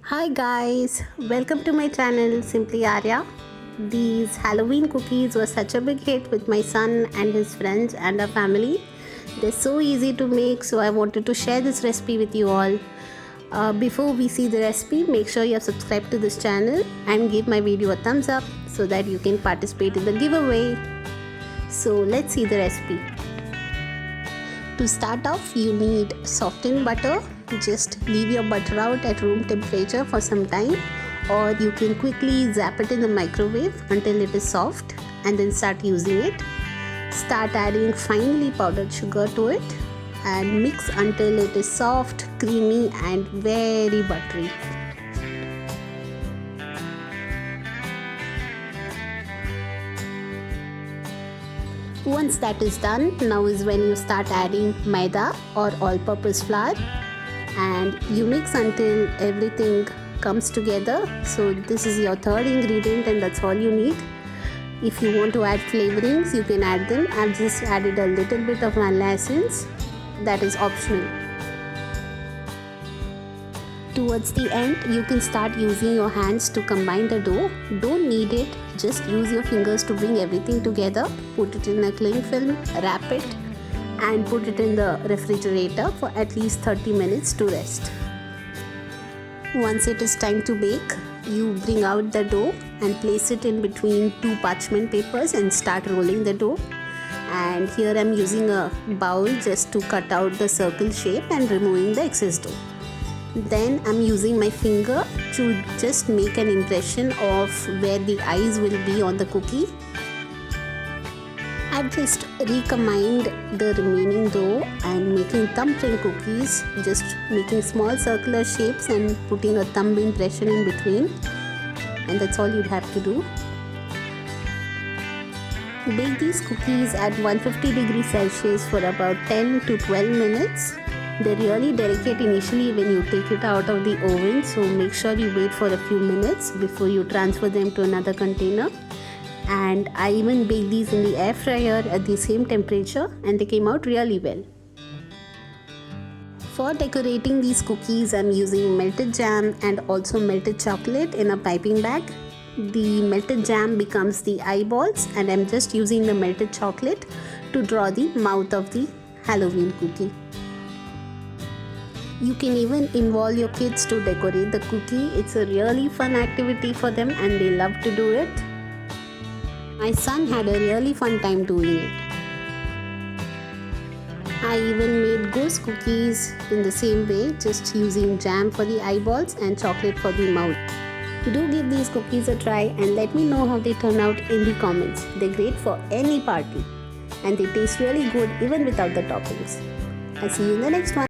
Hi guys, welcome to my channel Simply Arya. These Halloween cookies were such a big hit with my son and his friends and our family. They're so easy to make, so I wanted to share this recipe with you all. Before we see the recipe, make sure you have subscribed to this channel and give my video a thumbs up so that you can participate in the giveaway. So let's see the recipe. To start off, you need softened butter. Just leave your butter out at room temperature for some time, or you can quickly zap it in the microwave until it is soft and then start using it. Start adding finely powdered sugar to it and mix until it is soft, creamy and very buttery. Once that is done, now is when you start adding Maida or all-purpose flour, and you mix until everything comes together. So this is your third ingredient and that's all you need. If you want to add flavorings, you can add them. I've just added a little bit of vanilla essence. That is optional. Towards the end, you can start using your hands to combine the dough. Don't knead it, just use your fingers to bring everything together. Put it in a cling film, wrap it and put it in the refrigerator for at least 30 minutes to rest. Once it is time to bake, you bring out the dough and place it in between two parchment papers and start rolling the dough. And here I'm using a bowl just to cut out the circle shape and removing the excess dough. Then I'm using my finger to just make an impression of where the eyes will be on the cookie. I've just recombined the remaining dough and making thumbprint cookies, just making small circular shapes and putting a thumb impression in between, and that's all you'd have to do. Bake these cookies at 150 degrees Celsius for about 10 to 12 minutes. They're really delicate initially when you take it out of the oven, so make sure you wait for a few minutes before you transfer them to another container. And I even baked these in the air fryer at the same temperature and they came out really well. For decorating these cookies, I'm using melted jam and also melted chocolate in a piping bag. The melted jam becomes the eyeballs and I'm just using the melted chocolate to draw the mouth of the Halloween cookie. You can even involve your kids to decorate the cookie. It's a really fun activity for them and they love to do it. My son had a really fun time doing it. I even made ghost cookies in the same way, just using jam for the eyeballs and chocolate for the mouth. Do give these cookies a try and let me know how they turn out in the comments. They're great for any party and they taste really good even without the toppings. I'll see you in the next one.